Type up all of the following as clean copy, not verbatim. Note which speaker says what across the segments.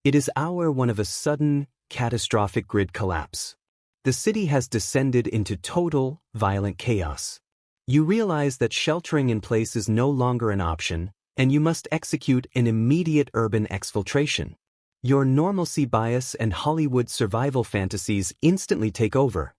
Speaker 1: It is hour one of a sudden, catastrophic grid collapse. The city has descended into total, violent chaos. You realize that sheltering in place is no longer an option, and you must execute an immediate urban exfiltration. Your normalcy bias and Hollywood survival fantasies instantly take over.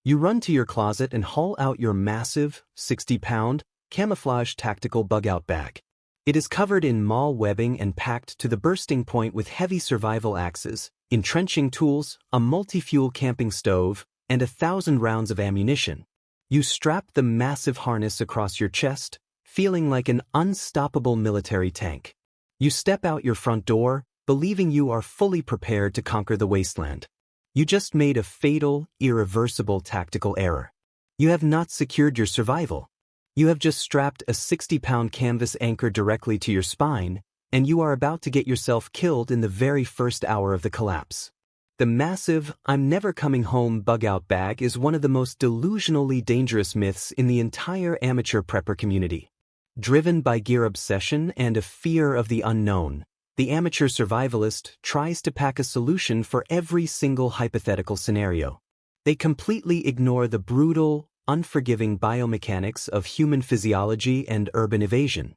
Speaker 1: You run to your closet and haul out your massive, 60-pound, camouflage tactical bug-out bag. It is covered in mall webbing and packed to the bursting point with heavy survival axes, entrenching tools, a multi-fuel camping stove, and 1,000 rounds of ammunition. You strap the massive harness across your chest, feeling like an unstoppable military tank. You step out your front door, believing you are fully prepared to conquer the wasteland. You just made a fatal, irreversible tactical error. You have not secured your survival. You have just strapped a 60-pound canvas anchor directly to your spine, and you are about to get yourself killed in the very first hour of the collapse. The massive, "I'm never coming home" bug-out bag is one of the most delusionally dangerous myths in the entire amateur prepper community. Driven by gear obsession and a fear of the unknown, the amateur survivalist tries to pack a solution for every single hypothetical scenario. They completely ignore the brutal, unforgiving biomechanics of human physiology and urban evasion.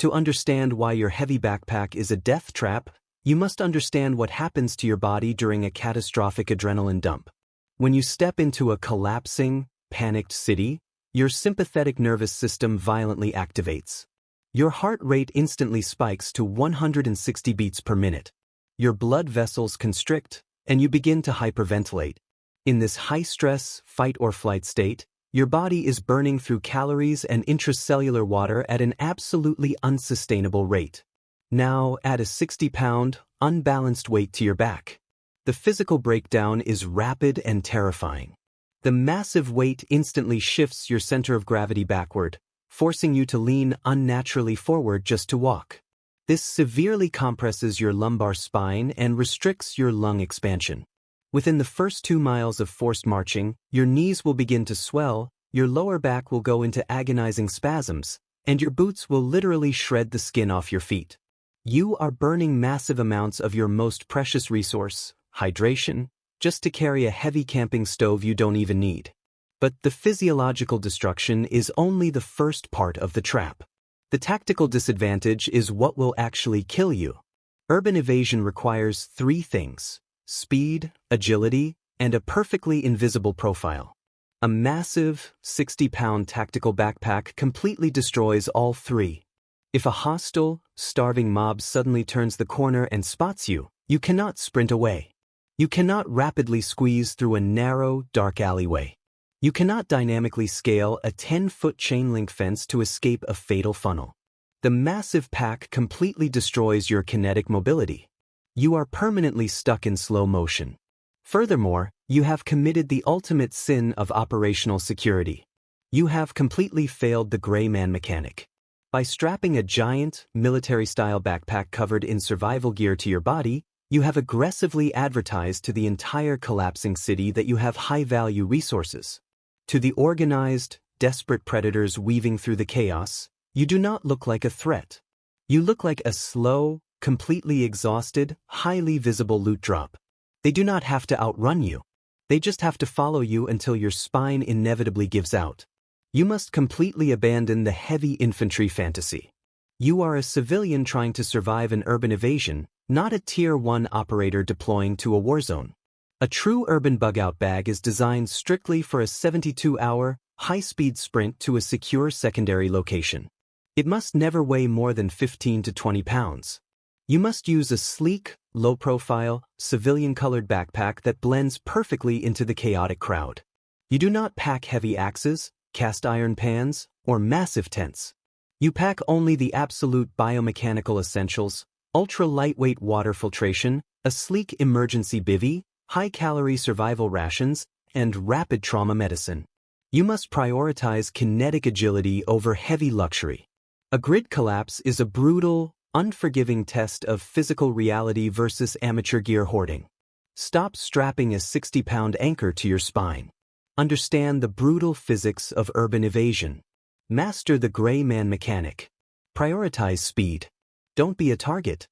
Speaker 1: To understand why your heavy backpack is a death trap, you must understand what happens to your body during a catastrophic adrenaline dump. When you step into a collapsing, panicked city, your sympathetic nervous system violently activates. Your heart rate instantly spikes to 160 beats per minute. Your blood vessels constrict, and you begin to hyperventilate. In this high-stress, fight-or-flight state, your body is burning through calories and intracellular water at an absolutely unsustainable rate. Now add a 60-pound, unbalanced weight to your back. The physical breakdown is rapid and terrifying. The massive weight instantly shifts your center of gravity backward, forcing you to lean unnaturally forward just to walk. This severely compresses your lumbar spine and restricts your lung expansion. Within the first 2 miles of forced marching, your knees will begin to swell, your lower back will go into agonizing spasms, and your boots will literally shred the skin off your feet. You are burning massive amounts of your most precious resource, hydration, just to carry a heavy camping stove you don't even need. But the physiological destruction is only the first part of the trap. The tactical disadvantage is what will actually kill you. Urban evasion requires 3 things: speed, agility, and a perfectly invisible profile. A massive, 60-pound tactical backpack completely destroys all 3. If a hostile, starving mob suddenly turns the corner and spots you, you cannot sprint away. You cannot rapidly squeeze through a narrow, dark alleyway. You cannot dynamically scale a 10-foot chain-link fence to escape a fatal funnel. The massive pack completely destroys your kinetic mobility. You are permanently stuck in slow motion. Furthermore, you have committed the ultimate sin of operational security. You have completely failed the gray man mechanic. By strapping a giant, military-style backpack covered in survival gear to your body, you have aggressively advertised to the entire collapsing city that you have high-value resources. To the organized, desperate predators weaving through the chaos, you do not look like a threat. You look like a slow, completely exhausted, highly visible loot drop. They do not have to outrun you. They just have to follow you until your spine inevitably gives out. You must completely abandon the heavy infantry fantasy. You are a civilian trying to survive an urban evasion, not a Tier 1 operator deploying to a war zone. A true urban bug-out bag is designed strictly for a 72-hour, high-speed sprint to a secure secondary location. It must never weigh more than 15 to 20 pounds. You must use a sleek, low-profile, civilian-colored backpack that blends perfectly into the chaotic crowd. You do not pack heavy axes, cast iron pans, or massive tents. You pack only the absolute biomechanical essentials: ultra-lightweight water filtration, a sleek emergency bivvy, high-calorie survival rations, and rapid trauma medicine. You must prioritize kinetic agility over heavy luxury. A grid collapse is a brutal, unforgiving test of physical reality versus amateur gear hoarding. Stop strapping a 60-pound anchor to your spine. Understand the brutal physics of urban evasion. Master the gray man mechanic. Prioritize speed. Don't be a target.